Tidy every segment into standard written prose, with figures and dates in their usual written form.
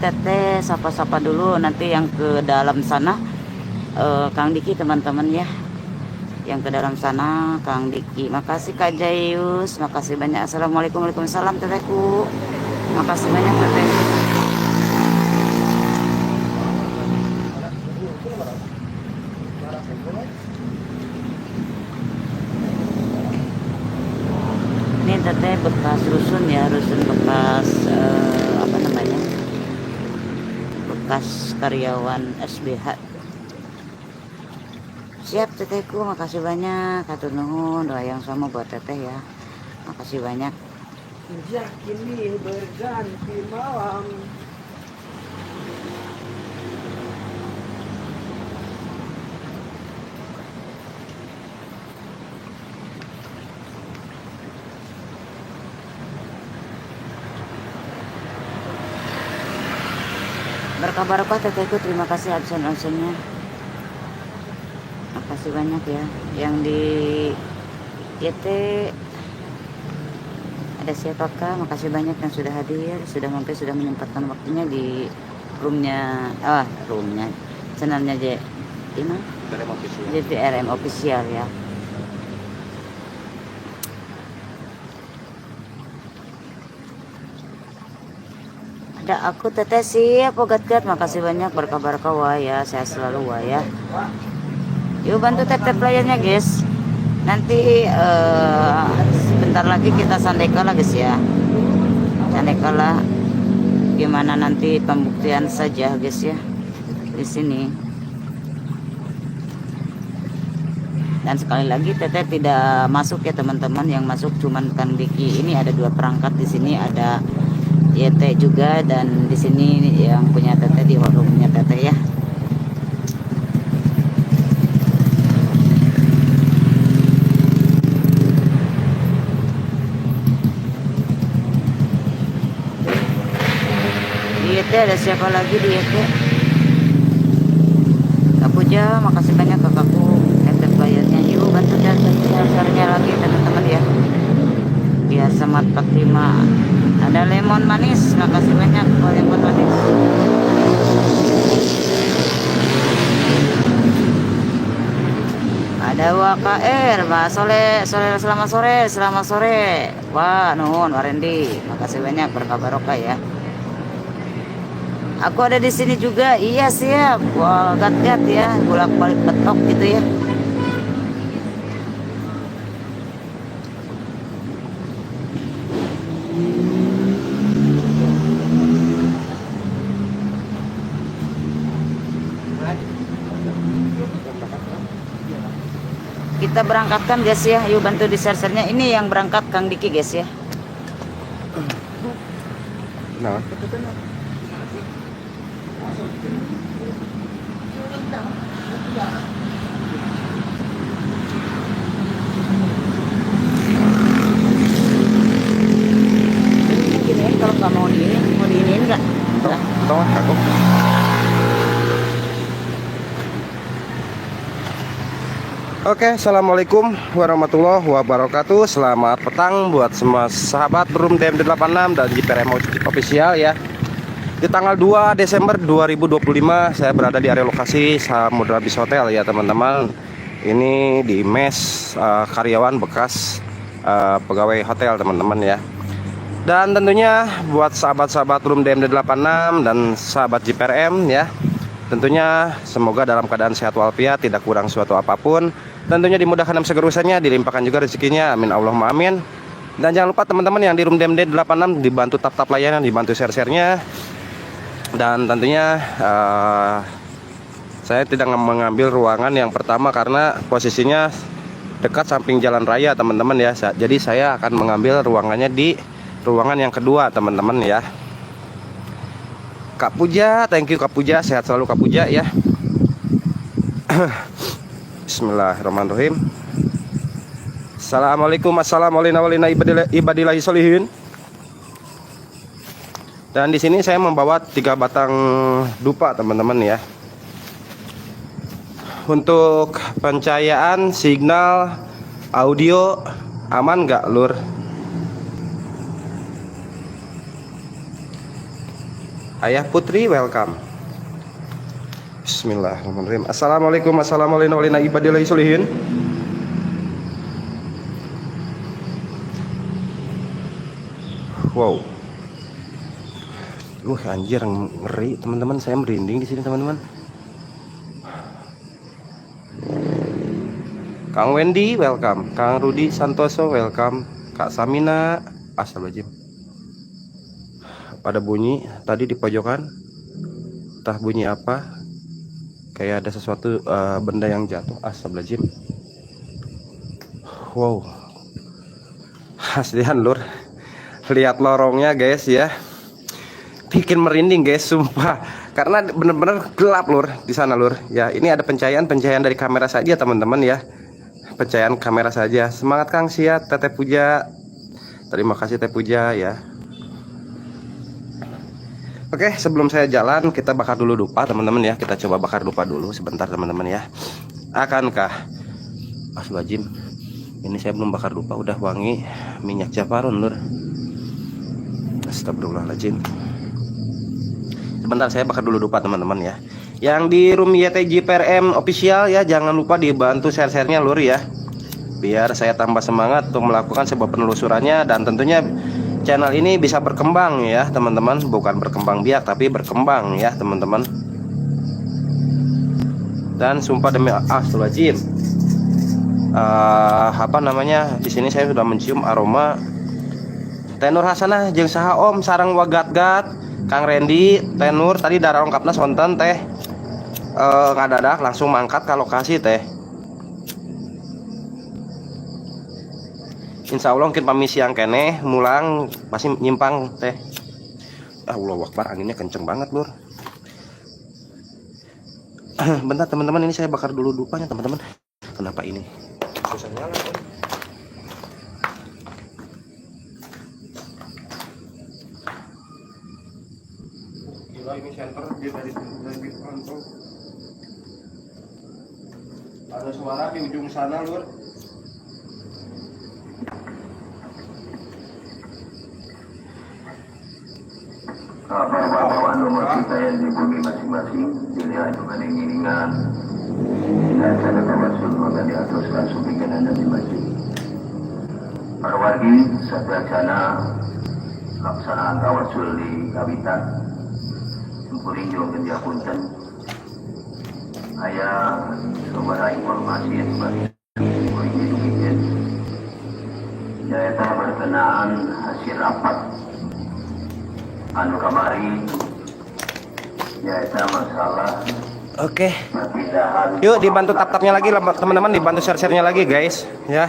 teteh sapa-sapa dulu, nanti yang ke dalam sana Kang Diki teman-teman ya. Yang ke dalam sana Kang Diki. Makasih Kak Jayus, makasih banyak. Assalamualaikum, waalaikumsalam tetehku. Makasih banyak teteh. Ini teteh bekas rusun ya, rusun bekas apa namanya, bekas karyawan SBH. Siap tetehku, makasih banyak. Hatur nuhun, doa yang sama buat teteh ya. Makasih banyak. Sejak kini berganti malam. Berkabar apa tetehku, terima kasih absen-absennya. Makasih banyak ya. Yang di YT ada siapakah? Makasih banyak yang sudah hadir, sudah mampir, sudah menyempatkan waktunya di roomnya, channelnya JVRM official ya. Ada aku teteh siap ogat-gat, makasih banyak, berkabar kawa ya, sehat selalu wa ya. Yuk bantu tap-tap layarnya guys. Nanti sebentar lagi kita sandekala guys ya. Sandekala gimana nanti pembuktian saja guys ya di sini. Dan sekali lagi teteh tidak masuk ya teman-teman, yang masuk cuman Kang Diki. Ini ada 2 perangkat di sini, ada YT juga, dan di sini yang punya teteh di warungnya teteh ya. Di YT ada siapa lagi di YT? Kak Puja, makasih banyak kakakku. Teteh bayarnya yuk bantu dan share-nya lagi teman-teman ya. Biar semat 45. Ada lemon manis, makasih banyak buat lemon manis. Ada WKR, Mbak Soleh, selamat sore, selamat sore. Wah, nuhun Warendi, makasih banyak, berkabar oke ya. Aku ada di sini juga, iya siap. Wah, gat-gat ya, bolak-balik petok gitu ya. Kita berangkatkan guys ya, yuk bantu di share-nya. Ini yang berangkat Kang Diki guys ya. Nah. Gini kalau nggak mau diinin nggak? Tahu aku. Oke, assalamualaikum warahmatullahi wabarakatuh. Selamat petang buat semua sahabat Room DM86 dan JPRM official ya. Di tanggal 2 Desember 2025 saya berada di area lokasi Samudra Beach Hotel ya teman-teman. Ini di mes karyawan bekas pegawai hotel teman-teman ya. Dan tentunya buat sahabat-sahabat Room DM86 dan sahabat JPRM ya, tentunya semoga dalam keadaan sehat walafiat, tidak kurang suatu apapun. Tentunya dimudahkan dalam segala urusannya, dilimpahkan juga rezekinya, amin Allahumma amin. Dan jangan lupa teman-teman yang di Room DM86 dibantu tap-tap layanan, dibantu share-share-nya. Dan tentunya saya tidak mengambil ruangan yang pertama karena posisinya dekat samping jalan raya teman-teman ya. Jadi saya akan mengambil ruangannya di ruangan yang kedua teman-teman ya. Kak Puja, thank you Kak Puja, sehat selalu Kak Puja ya. Bismillahirrahmanirrahim. Assalamualaikum, assalamualaikum ibadillahi sholihin. Dan di sini saya membawa 3 batang dupa teman-teman ya. Untuk pencahayaan signal audio aman nggak lur? Ayah Putri, welcome. Bismillahirrahmanirrahim. Assalamualaikum warahmatullahi wabarakatuh. Wow. Anjir ngeri teman-teman, saya merinding di sini teman-teman. Kang Wendy, welcome. Kang Rudi Santoso, welcome. Kak Samina, astagfirullahaladzim. Ada bunyi tadi di pojokan, entah bunyi apa, kayak ada sesuatu benda yang jatuh. Astagfirullahaladzim. Wow, aslian lur, lihat lorongnya guys ya, bikin merinding guys, sumpah. Karena bener-bener gelap lur di sana lur. Ya ini ada pencahayaan dari kamera saja teman-teman ya, pencahayaan kamera saja. Semangat Kang Siat, Teteh Puja. Terima kasih Teteh Puja ya. Oke, sebelum saya jalan kita bakar dulu dupa teman-teman ya. Kita coba bakar dupa dulu sebentar teman-teman ya. Akankah Aswajim? Ini saya belum bakar dupa udah wangi minyak jafarun lur. Astagfirullahaladzim. Sebentar saya bakar dulu dupa teman-teman ya. Yang di room YTJ PRM official ya, jangan lupa dibantu share-share-nya lur ya, biar saya tambah semangat untuk melakukan sebuah penelusurannya, dan tentunya channel ini bisa berkembang ya teman-teman. Bukan berkembang biak tapi berkembang ya teman-teman. Dan sumpah demi astagfirullahaladzim, apa namanya, di sini saya sudah mencium aroma Tenur Hasanah jeung saha om sarang wagat-gat Kang Randy Tenur tadi darah lengkapna sonten teh ngadadak langsung mangkat ke lokasi teh. Insya Allah mungkin pamisi yang kene mulang pasti nyimpang teh. Allahu Akbar, anginnya kenceng banget lur. Bentar teman-teman, ini saya bakar dulu dupanya teman-teman. Kenapa ini susah nyala kan? Gila, ini center dia dari pantau. Ada suara di ujung sana lur. Bapak-bapak nomor kita yang dibuat masing-masing dilihat dengan iringan dan cara tawasul maka diatus langsung bikin anda di masjid. Para wargi sadrajana laksanaan tawasul di habitat Sempurinh Jawa Kerja Punten. Ayah sumber informasi yang sebagai Sempurinh Education yaitu berkenaan hasil rapat anu kamari yaitu masalah. Oke. Yuk dibantu tap-tapnya lagi teman-teman, dibantu share-share-nya lagi guys ya.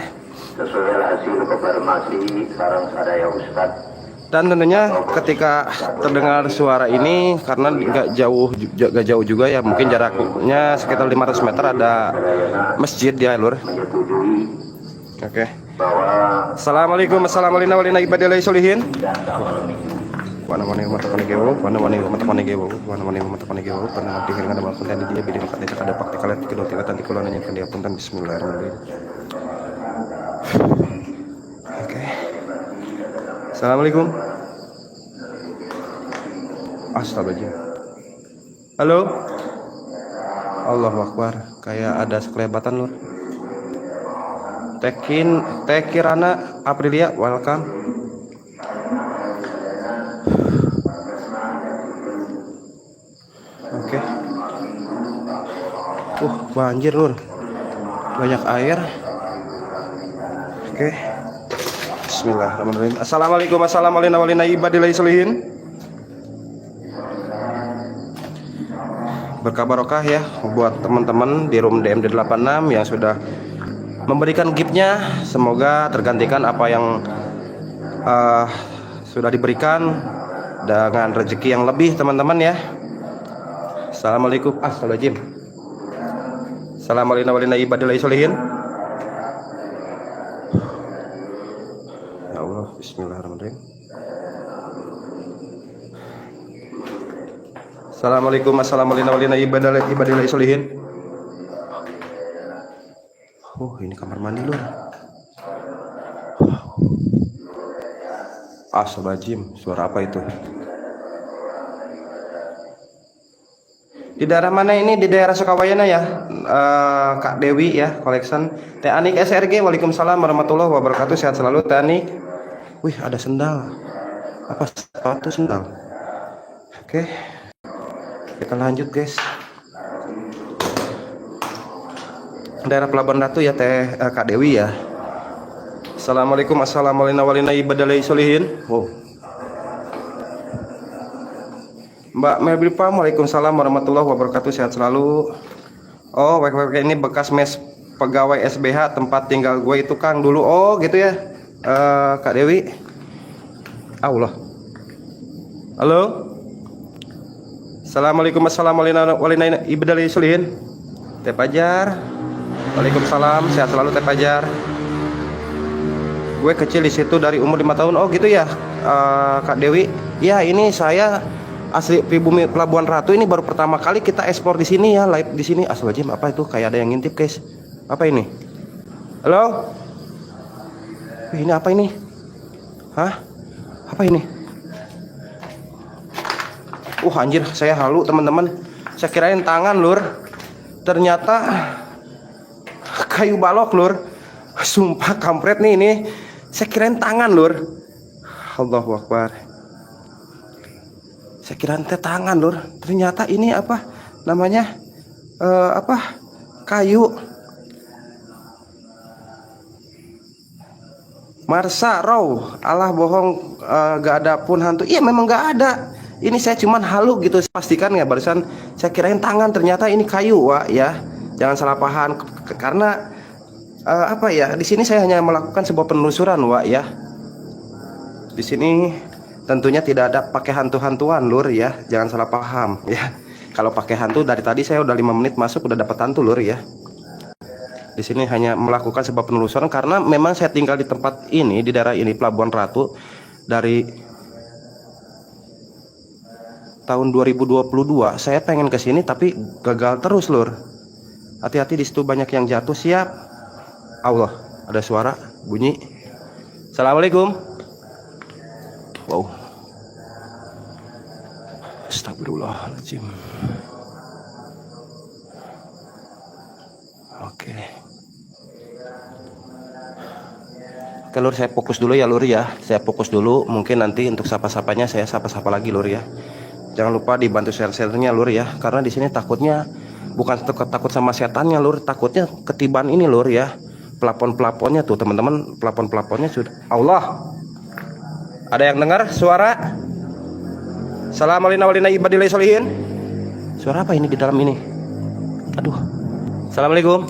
Sesuai hasil konfirmasi sarang sadaya Ustad. Dan tentunya ketika terdengar suara ini karena nggak jauh juga ya, mungkin jaraknya sekitar 500 meter ada masjid ya lur. Oke. Assalamualaikum warahmatullahi wabarakatuh. Wana-wani umat-wani gewo, wana-wani umat-wani gewo, wana-wani umat-wani gewo, pernah dihiringan ada konten di dia bidang kat ada pakti kalian kedua tingkatan di kulon nyanyikan dia punten. Bismillahirrahmanirrahim. Oke. Assalamualaikum. Astagfirullahaladzim. Halo. Allahu Akbar, kayak ada sekelebatan lur. Teh Kirana Aprilia, welcome. Oke. Banjir lur, banyak air. Oke. Bismillahirrahmanirrahim. Assalamualaikum warahmatullahi wabarakatuh. Berkah barokah ya buat teman-teman di room DMD 86 yang sudah memberikan giftnya. Semoga tergantikan apa yang sudah diberikan dengan rezeki yang lebih teman-teman ya. Assalamualaikum. Astagfirullahaladzim. Assalamualaikum warahmatullahi wabarakatuh. Ya Allah, bismillahirrahmanirrahim. Assalamualaikum warahmatullahi wabarakatuh. Ini kamar mandi lur. Astagfirullahaladzim, suara apa itu? Di daerah mana ini? Di daerah Sukawayana ya, Kak Dewi ya, collection. Teh Anik SRG, waalaikumsalam warahmatullahi wabarakatuh. Sehat selalu Teh Anik. Wih, ada sendal. Apa sepatu sendal? Oke, kita lanjut guys. Daerah Pelabuhan Ratu ya Teh Kak Dewi ya. Assalamualaikum, assalamualaikum ibadalai solihin. Wow. Mbak Melbi Pam, waalaikumsalam warahmatullahi wabarakatuh. Sehat selalu. Oh, ini bekas mes pegawai SBH tempat tinggal gue itu Kang dulu. Oh gitu ya, Kak Dewi. Allah. Halo. Assalamualaikum, assalamualaikum ibadalai solihin. Teh Pajar. Waalaikumsalam, sehat selalu Teh Pajar. Gue kecil di situ dari umur 5 tahun. Oh gitu ya, Kak Dewi. Ya, ini saya asli pribumi Pelabuhan Ratu. Ini baru pertama kali kita ekspor di sini ya, live di sini. Astagfirullahaladzim, apa itu? Kayak ada yang ngintip guys. Apa ini? Halo? Ini apa ini? Hah? Apa ini? Anjir, saya halu teman-teman. Saya kirain tangan lur. Ternyata kayu balok lur. Sumpah kampret nih ini. Saya kirain tangan lur. Allahu Akbar. Saya kira teh tangan lur, ternyata ini apa namanya, kayu. Marsa Raw, Allah bohong, gak ada pun hantu. Iya memang gak ada. Ini saya cuman halu gitu, pastikan ya barusan. Saya kirain tangan, ternyata ini kayu, Wak ya. Jangan salah paham, karena di sini saya hanya melakukan sebuah penelusuran, Wak ya. Di sini tentunya tidak ada pakai hantu-hantuan lur ya, jangan salah paham ya. Kalau pakai hantu dari tadi saya udah 5 menit masuk udah dapat hantu lur ya. Di sini hanya melakukan sebuah penelusuran karena memang saya tinggal di tempat ini, di daerah ini Pelabuhan Ratu dari tahun 2022. Saya pengen ke sini tapi gagal terus lur. Hati-hati di situ banyak yang jatuh. Siap. Allah, ada suara bunyi. Assalamualaikum. Wow. Astagfirullahaladzim. Oke. Oke lur, saya fokus dulu ya lur ya. Saya fokus dulu. Mungkin nanti untuk sapa-sapanya saya sapa-sapa lagi lur ya. Jangan lupa dibantu share-share-nya lur ya. Karena di sini takutnya bukan takut sama setannya lur, takutnya ketiban ini lur ya. Pelapon-pelaponnya tuh teman-teman, pelapon-pelaponnya sudah. Allah. Ada yang dengar suara? Assalamualaikum ibadillah solihin. Suara apa ini di dalam ini? Aduh. Assalamualaikum.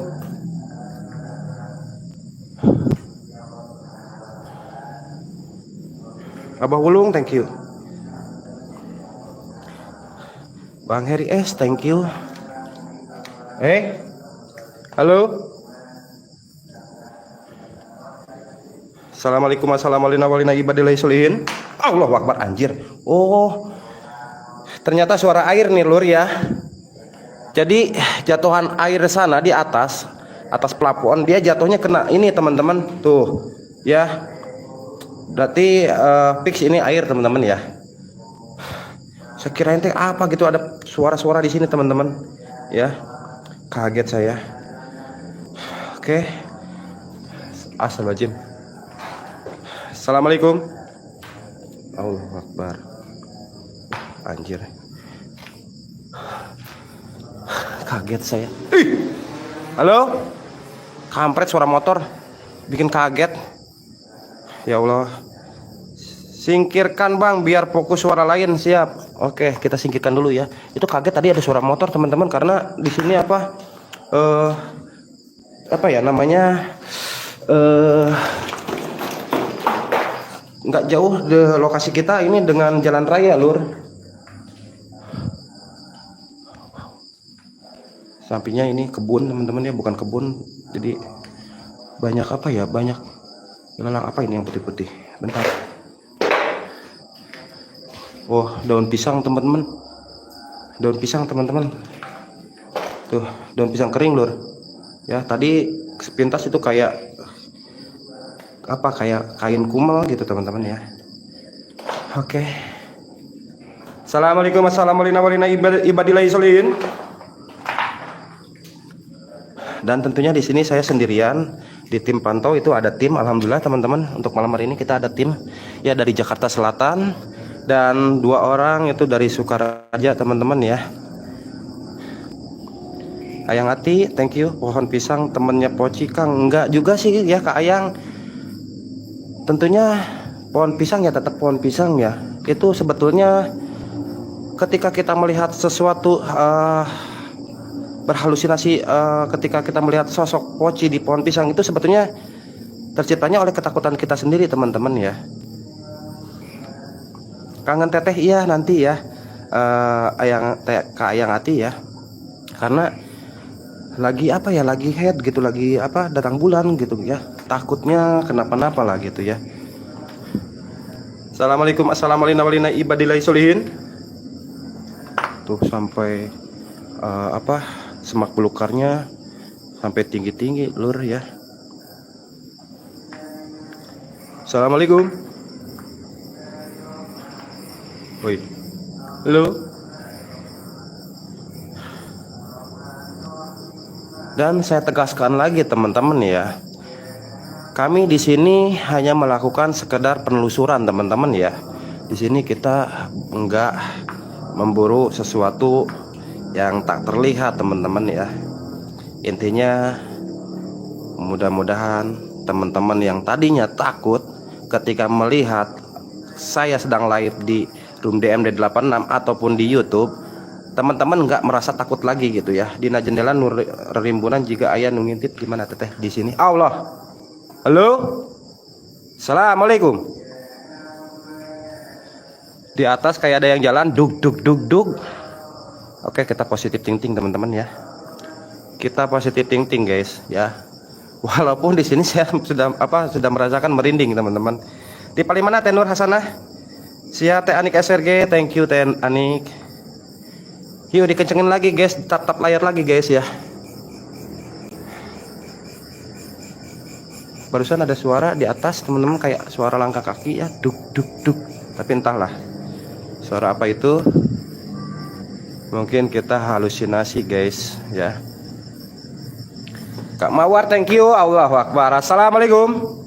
Abah Wulung, thank you. Bang Heri S, thank you. Halo. Assalamualaikum, assalamualaikum ibadillah solihin. Allahu Akbar, anjir. Oh, ternyata suara air nih lur ya. Jadi jatuhan air sana di atas pelapon, dia jatuhnya kena ini teman-teman tuh ya. Berarti fix ini air teman-teman ya. Saya kira ente apa gitu, ada suara-suara di sini teman-teman ya. Kaget saya. Oke. Astagfirullahaladzim. Assalamualaikum. Allahu Akbar. Anjir. Kaget saya. Halo. Kampret, suara motor bikin kaget. Ya Allah. Singkirkan bang biar fokus suara lain. Siap. Oke, kita singkirkan dulu ya. Itu kaget tadi ada suara motor teman-teman, karena di sini nggak jauh di lokasi kita ini dengan jalan raya lur. Sampingnya ini kebun teman-teman ya, bukan kebun. Jadi banyak banyak ilalang apa ini yang putih-putih. Bentar. Oh, daun pisang teman-teman. Daun pisang teman-teman. Tuh, daun pisang kering lur. Ya, tadi sepintas itu kayak kayak kain kumel gitu teman-teman ya. Oke. Assalamualaikum ibadillahi sholihin. Dan tentunya di sini saya sendirian. Di tim pantau itu ada tim, alhamdulillah teman-teman. Untuk malam hari ini kita ada tim ya dari Jakarta Selatan dan 2 orang itu dari Sukaraja teman-teman ya. Ayang Ati, thank you. Pohon pisang temennya Poci Kang, enggak juga sih ya Kak Ayang. Tentunya pohon pisang ya tetap pohon pisang ya. Itu sebetulnya ketika kita melihat sesuatu berhalusinasi, ketika kita melihat sosok Poci di pohon pisang itu sebetulnya terciptanya oleh ketakutan kita sendiri teman-teman ya. Kangen teteh iya nanti ya, Kak Ayang Ati ya, karena lagi apa ya, lagi head gitu, lagi apa, datang bulan gitu ya, takutnya kenapa-napa lah gitu ya. Assalamualaikum ibadillahi sholihin. Tuh sampai apa, semak belukarnya sampai tinggi-tinggi lur ya. Assalamualaikum. Woi, halo. Dan saya tegaskan lagi teman-teman ya, kami di sini hanya melakukan sekedar penelusuran teman-teman ya. Di sini kita enggak memburu sesuatu yang tak terlihat teman-teman ya. Intinya mudah-mudahan teman-teman yang tadinya takut ketika melihat saya sedang live di Room DMD 86 ataupun di YouTube, teman-teman nggak merasa takut lagi gitu ya. Dina jendela nur rimbunan jika ayah ngintip gimana teteh di sini. Allah. Halo. Assalamualaikum. Di atas kayak ada yang jalan dug dug dug dug. Oke, kita positif thinking teman-teman ya. Kita positif thinking guys ya. Walaupun di sini saya sudah merasakan merinding teman-teman. Di paling mana Teh Nur Hasanah? Sia Teh Anik SRG, thank you Teh Anik. Yuk dikencengin lagi guys, tap layar lagi guys ya. Barusan ada suara di atas teman-teman, kayak suara langkah kaki ya, duk duk duk. Tapi entahlah suara apa itu. Mungkin kita halusinasi guys ya. Kak Mawar, thank you. Allahu Akbar. Assalamualaikum.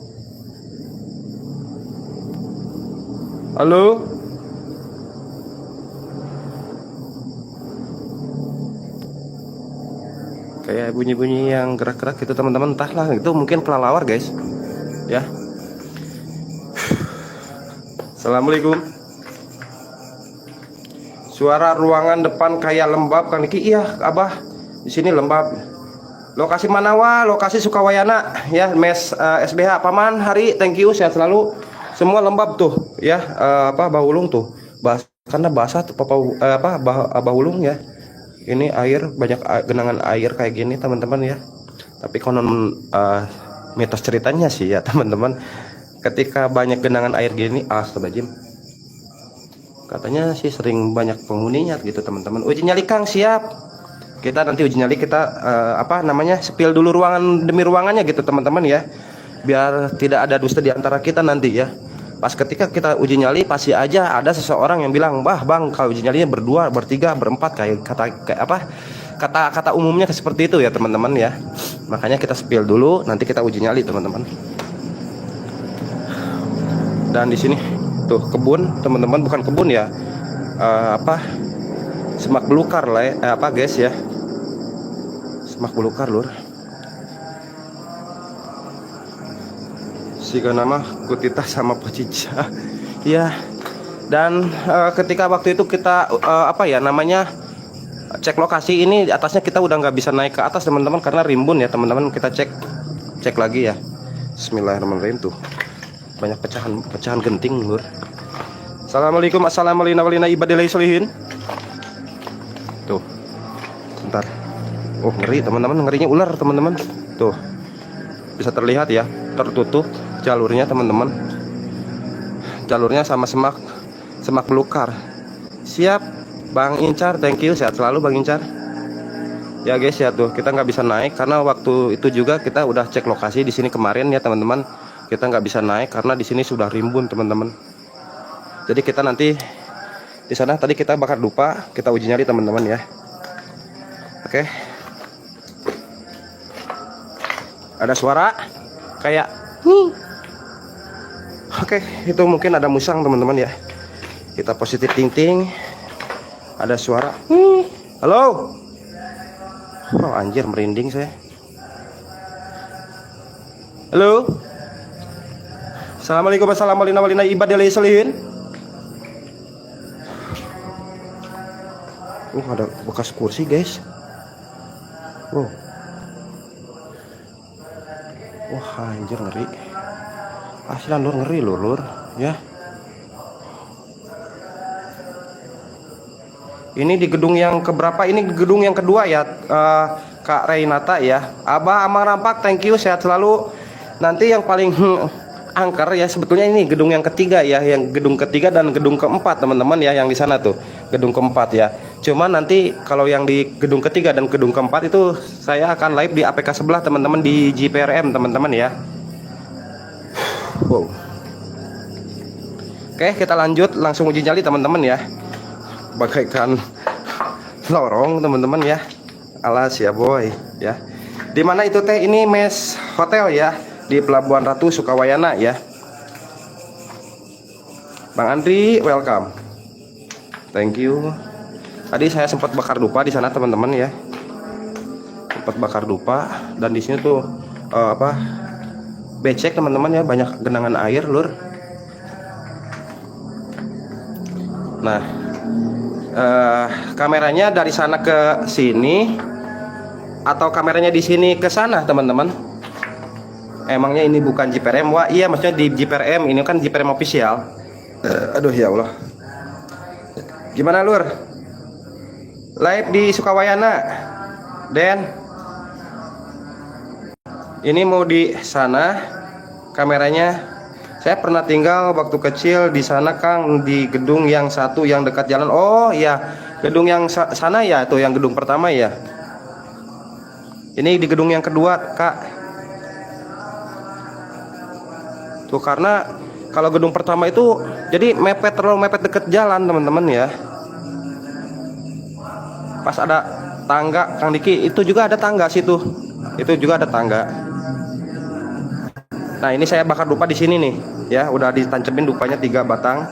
Halo. Kayak bunyi-bunyi yang gerak-gerak gitu teman-teman, entahlah itu mungkin kelelawar guys ya. Assalamualaikum. Suara ruangan depan kayak lembab kan Niki? Iya Abah, di sini lembab. Lokasi mana wah? Lokasi Sukawayana ya, mes SBH Paman Hari, thank you, sehat selalu. Semua lembab tuh ya, Bahulung tuh karena basah tuh Bahulung ya. Ini air, banyak genangan air kayak gini teman-teman ya. Tapi konon mitos ceritanya sih ya teman-teman, ketika banyak genangan air gini, astagfirullahaladzim, katanya sih sering banyak penghuninya gitu teman-teman. Uji nyali Kang, siap. Kita nanti uji nyali, kita spill dulu ruangan demi ruangannya gitu teman-teman ya, biar tidak ada dusta di antara kita nanti ya. Pas ketika kita uji nyali pasti aja ada seseorang yang bilang, "Bah, Bang, kalau uji nyalinya berdua, bertiga, berempat," kayak kata umumnya seperti itu ya, teman-teman ya. Makanya kita spill dulu, nanti kita uji nyali, teman-teman. Dan di sini tuh kebun, teman-teman, bukan kebun ya. Semak belukar lah ya, guys ya. Semak belukar, Lur. Jika nama Kutita sama Pocica ya. Dan ketika waktu itu kita cek lokasi ini, di atasnya kita udah nggak bisa naik ke atas teman-teman karena rimbun ya teman-teman. Kita cek lagi ya. Bismillahirrahmanirrahim, tuh banyak pecahan genting Lur. Assalamualaikum ibadillahi sholihin. Tuh bentar, oh ngeri teman-teman, ngerinya ular teman-teman. Tuh bisa terlihat ya, tertutup jalurnya teman-teman, jalurnya sama semak belukar. Siap Bang Incar, thank you, sehat selalu Bang Incar ya guys ya. Tuh kita nggak bisa naik karena waktu itu juga kita udah cek lokasi di sini kemarin ya teman-teman. Kita nggak bisa naik karena di sini sudah rimbun teman-teman. Jadi kita nanti Di sana tadi kita bakar dupa, kita uji nyali teman-teman ya. Oke. Ada suara kayak Oke, itu mungkin ada musang teman-teman ya. Kita positif ting-ting. Ada suara. Halo. Oh anjir, merinding saya. Halo. Assalamualaikum warahmatullahi wabarakatuh. Ada bekas kursi guys. Wah anjir, ngeri. Aslan lur, ngeri lur ya. Ini di gedung yang keberapa? Ini di gedung yang kedua ya, Kak Renata ya. Abah Amang Rampak, thank you, sehat selalu. Nanti yang paling angker ya, sebetulnya ini gedung yang ketiga ya, yang gedung ketiga dan gedung keempat teman-teman ya, yang di sana tuh gedung keempat ya. Cuman nanti kalau yang di gedung ketiga dan gedung keempat itu saya akan live di APK sebelah teman-teman, di JPRM teman-teman ya. Wow. Oke, kita lanjut langsung uji nyali teman-teman ya. Bagaikan lorong teman-teman ya. Alas ya boy ya. Dimana itu teh? Ini mes hotel ya, di Pelabuhan Ratu Sukawayana ya. Bang Andri, welcome. Thank you. Tadi saya sempat bakar dupa di sana teman-teman ya. Sempat bakar dupa dan di sini tuh becek teman-teman ya, banyak genangan air lur. Nah, kameranya dari sana ke sini atau kameranya di sini ke sana teman-teman? Emangnya ini bukan JPRM? Wah iya, maksudnya di JPRM, ini kan JPRM official. Aduh ya Allah. Gimana lur? Live di Sukawayana. Dan ini mau di sana kameranya. Saya pernah tinggal waktu kecil di sana Kang, di gedung yang satu yang dekat jalan. Oh iya, gedung yang sana ya, tuh yang gedung pertama ya. Ini di gedung yang kedua Kak. Tuh karena kalau gedung pertama itu jadi mepet, terlalu mepet deket jalan teman-teman ya. Pas ada tangga Kang Diki, itu juga ada tangga situ. Itu juga ada tangga. Nah, ini saya bakar dupa di sini nih ya, udah ditancemin dupanya 3 batang.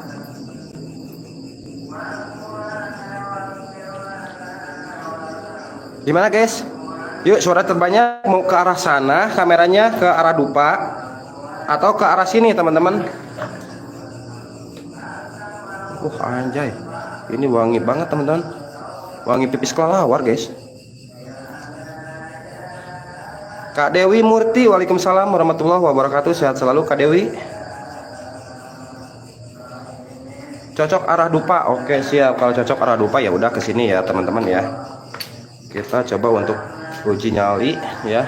Gimana guys? Yuk, suara terbanyak mau ke arah sana, kameranya ke arah dupa atau ke arah sini teman-teman? Anjay, ini wangi banget teman-teman, wangi pipis kelelawar guys. Kak Dewi Murti, waalaikumsalam warahmatullahi wabarakatuh, sehat selalu Kak Dewi. Cocok arah dupa, oke siap. Kalau cocok arah dupa ya udah ke sini ya teman-teman ya. Kita coba untuk uji nyali ya,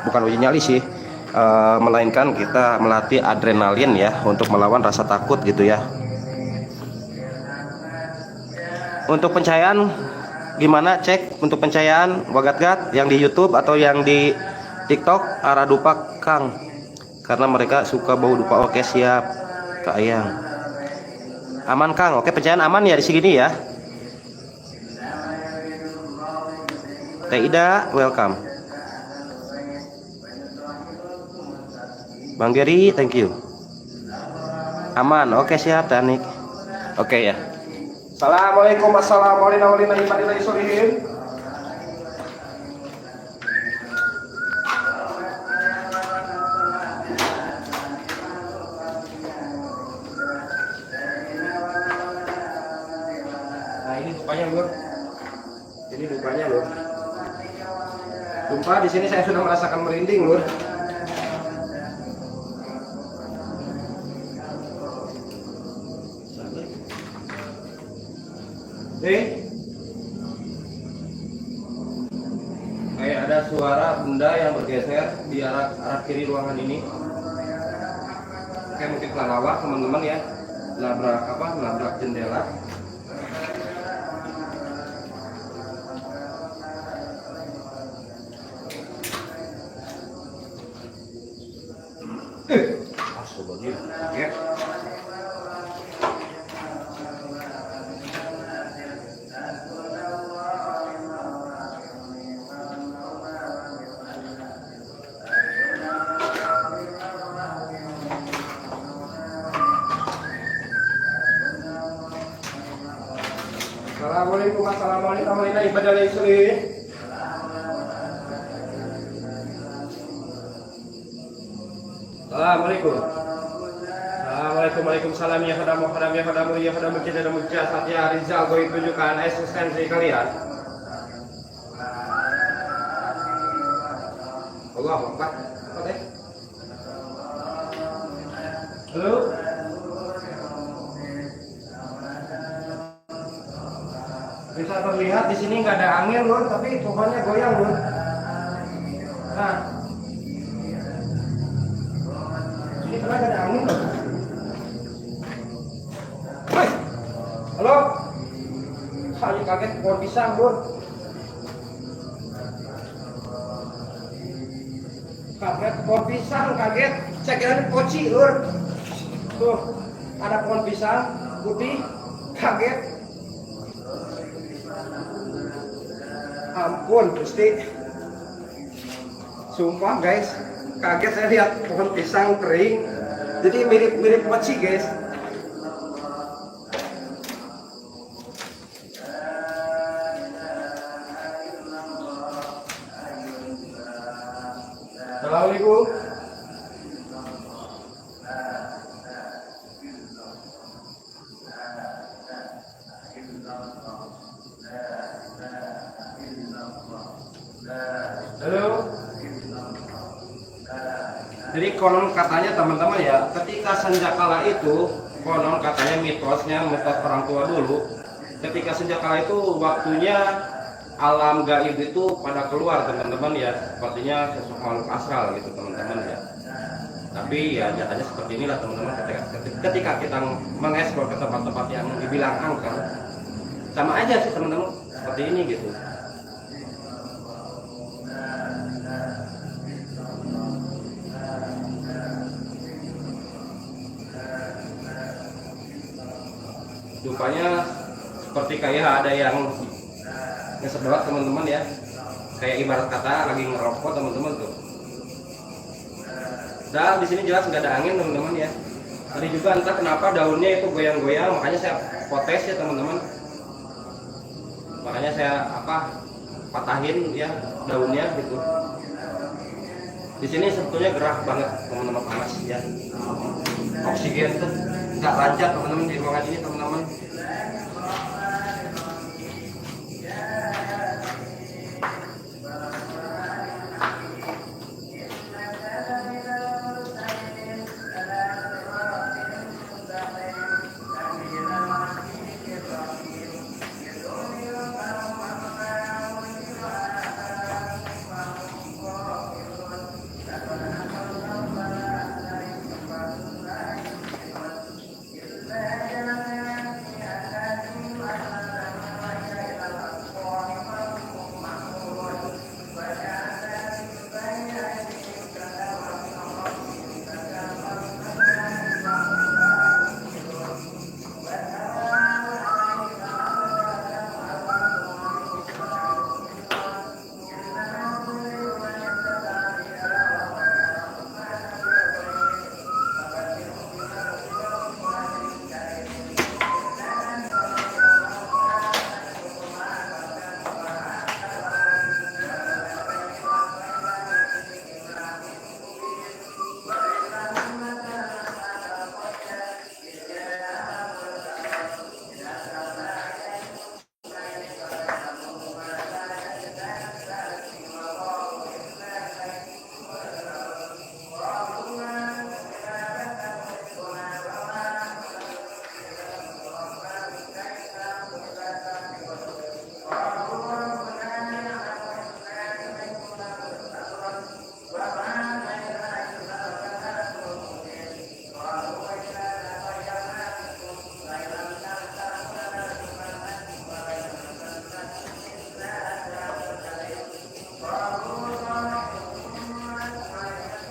bukan uji nyali sih, melainkan kita melatih adrenalin ya, untuk melawan rasa takut gitu ya. Untuk pencahayaan gimana, cek untuk pencahayaan Wagat-gat yang di YouTube atau yang di TikTok arah dupa Kang, karena mereka suka bau dupa. Oke siap Kak Ayang. Aman Kang, oke pencahayaan aman ya di sini ya. Teh Ida, welcome. Bang Geri, thank you. Aman, oke siap Danik. Oke ya. Assalamualaikum warahmatullahi wabarakatuh. Nah ini dupanya lur, ini dupanya lur. Dupa di sini saya sudah merasakan merinding lur. Kayak ada suara benda yang bergeser di arah kiri ruangan ini. Kayak mungkin kelelawar teman-teman ya, nabrak jendela. Assalamualaikum warahmatullahi wabarakatuh. Assalamualaikum. Assalamualaikum, waalaikumsalam ya khadamu kita dan mujasat ya Rizal, gue tunjukkan eksistensi kalian. Allah Akbar. Oke. Halo. Bisa terlihat di sini nggak ada angin loh, tapi pohonnya goyang loh. Nah, ini karena nggak ada angin loh. Hai, halo. Saya kaget pohon pisang loh. Kaget pohon pisang, kaget. Saya kira ini poci loh. Tuh, ada pohon pisang putih, kaget. Ampun Gusti, sumpah guys, kaget saya lihat pohon pisang kering, jadi mirip-mirip poci guys. Assalamualaikum. Halo. Jadi konon katanya teman-teman ya, ketika senjakala itu, konon katanya mitos orang tua dulu, ketika senjakala itu waktunya alam gaib itu pada keluar teman-teman ya, sepertinya sosok makhluk astral gitu teman-teman ya. Tapi ya nyatanya seperti inilah teman-teman, ketika kita mengeksplor ke tempat-tempat yang dibilang angker, sama aja sih teman-teman seperti ini gitu. Rupanya seperti kayak ada yang ngesedot teman-teman ya, kayak ibarat kata lagi ngerokok teman-teman tuh. Dan di sini jelas nggak ada angin teman-teman ya. Tadi juga entah kenapa daunnya itu goyang-goyang, makanya saya potes ya teman-teman. Makanya saya patahin ya daunnya gitu. Di sini sebetulnya gerah banget teman-teman, panas ya. Oksigen tuh nggak lancar teman-teman di ruangan ini teman-teman.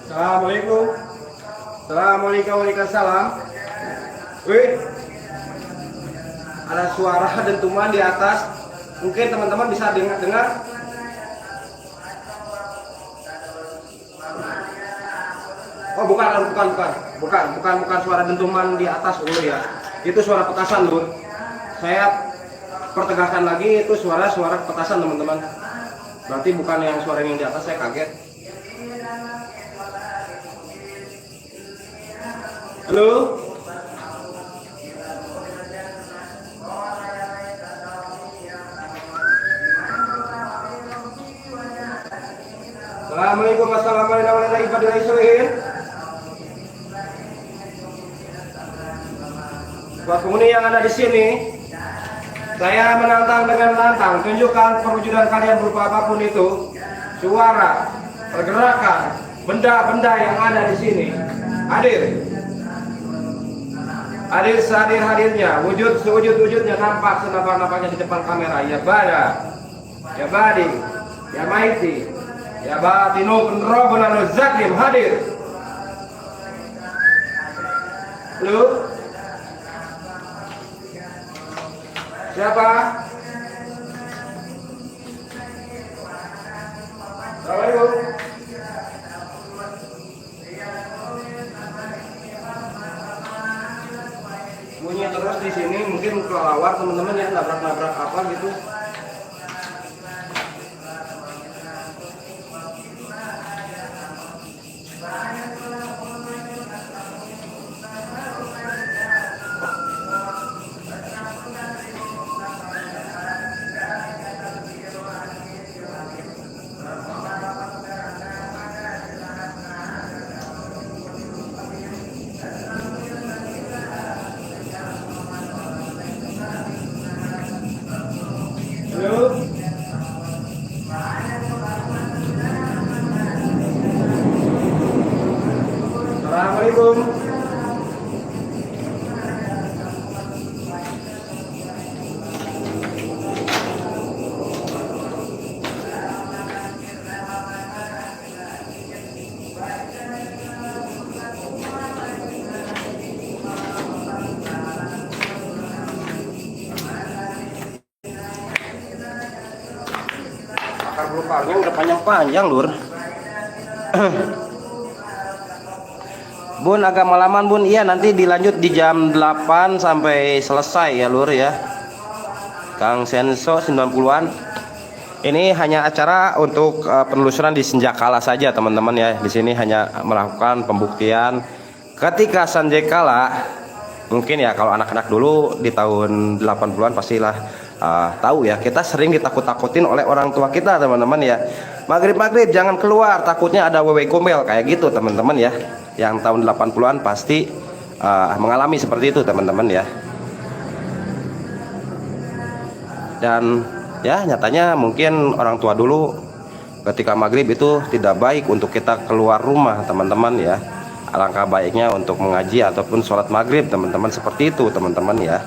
Assalamualaikum. Assalamualaikum waalaikumsalam. Wih, ada suara dentuman di atas. Mungkin teman-teman bisa dengar. Oh bukan suara dentuman di atas Lur ya. Itu suara petasan Lur. Saya pertegasan lagi, itu suara petasan teman-teman. Berarti bukan yang suara yang di atas, saya kaget. Halo? Assalamualaikum warahmatullahi wabarakatuh. Buat penghuni yang ada di sini, saya menantang dengan lantang, tunjukkan perwujudan kalian berupa apapun itu, suara, pergerakan, benda-benda yang ada di sini. Hadir sehadir-hadirnya, wujud sewujud-wujudnya, nampak senampak-nampaknya di depan kamera. Ya Bada, ya Badi, ya Maiti, ya Batinu Penrobonanu Zatim, hadir. Halo? Siapa? Assalamualaikum. Bunyi terus di sini, mungkin kelelawar teman-teman ya, nabrak-nabrak apa gitu. Halo. Assalamualaikum. Akar belukarnya udah panjang-panjang, Lur. Bun, agak malaman Bun. Iya, nanti dilanjut di jam 8 sampai selesai ya Lur ya. Kang Senso 90-an. Ini hanya acara untuk penelusuran di Senjakala saja teman-teman ya. Di sini hanya melakukan pembuktian ketika Sanjekala. Mungkin ya kalau anak-anak dulu di tahun 80-an pastilah tahu ya, kita sering ditakut-takutin oleh orang tua kita teman-teman ya. Maghrib jangan keluar, takutnya ada wewe gombel kayak gitu teman-teman ya. Yang tahun 80-an pasti mengalami seperti itu teman-teman ya. Dan ya nyatanya mungkin orang tua dulu ketika maghrib itu tidak baik untuk kita keluar rumah teman-teman ya. Alangkah baiknya untuk mengaji ataupun sholat maghrib teman-teman, seperti itu teman-teman ya.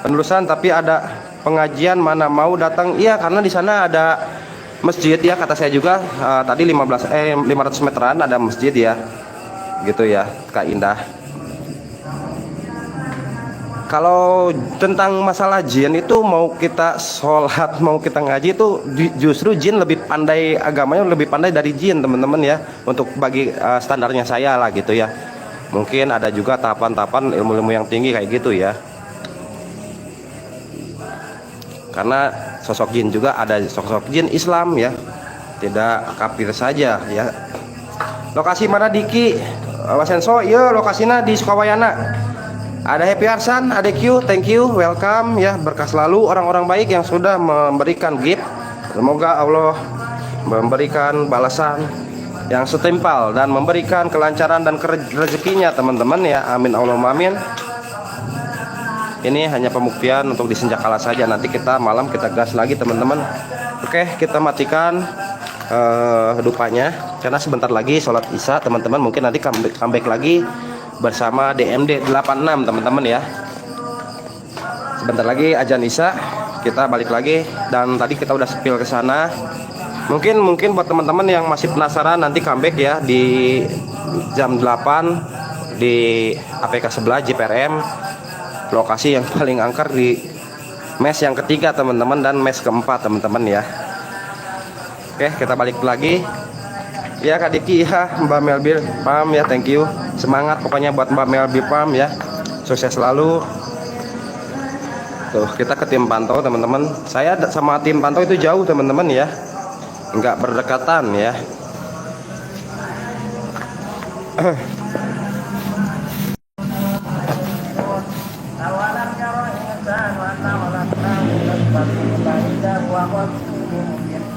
Penelusuran tapi ada pengajian, mana mau datang? Iya, karena di sana ada masjid ya, kata saya juga tadi 500 meteran ada masjid ya. Gitu ya, Kak Indah. Kalau tentang masalah jin itu, mau kita sholat, mau kita ngaji itu justru jin lebih pandai, agamanya lebih pandai dari jin teman-teman ya. Untuk bagi standarnya saya lah gitu ya. Mungkin ada juga tahapan-tahapan ilmu-ilmu yang tinggi kayak gitu ya. Karena sosok jin juga ada sosok jin Islam ya, tidak kafir saja ya. Lokasi mana Diki? Wasenso, iya lokasinya di Sukawayana. Ada Happy Arsan, ada Q, thank you, welcome ya, berkah selalu orang-orang baik yang sudah memberikan gift. Semoga Allah memberikan balasan yang setimpal dan memberikan kelancaran dan rezekinya teman-teman ya, amin Allahumma amin. Ini hanya pembuktian untuk di Senjakala saja, nanti kita malam kita gas lagi teman-teman. Oke, kita matikan dupanya karena sebentar lagi sholat isya teman-teman. Mungkin nanti comeback lagi bersama DMD 86 teman-teman ya. Sebentar lagi azan isya kita balik lagi, dan tadi kita udah spill ke sana. Mungkin buat teman-teman yang masih penasaran, nanti comeback ya di jam 8 di APK sebelah JPRM, lokasi yang paling angker di mes yang ketiga teman-teman dan mes keempat teman-teman ya. Oke, kita balik lagi ya Kak Diki ya, Mbak Melbir Pam ya, thank you, semangat pokoknya buat Mbak Melbir Pam ya, sukses selalu. Tuh, kita ke tim pantau teman-teman. Saya sama tim pantau itu jauh teman-teman ya, nggak berdekatan ya.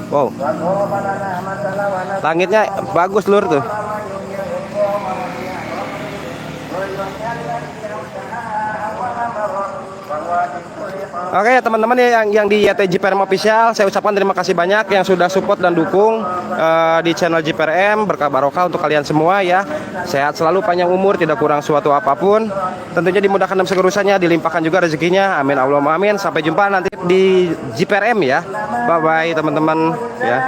Wow, langitnya bagus lur tuh. Oke teman-teman ya, yang di YT JPRM Official, saya ucapkan terima kasih banyak yang sudah support dan dukung di channel JPRM. Berkah barokah untuk kalian semua ya. Sehat selalu, panjang umur, tidak kurang suatu apapun. Tentunya dimudahkan dalam segala urusannya, dilimpahkan juga rezekinya. Amin Allahumma amin. Sampai jumpa nanti di JPRM ya. Bye bye teman-teman ya.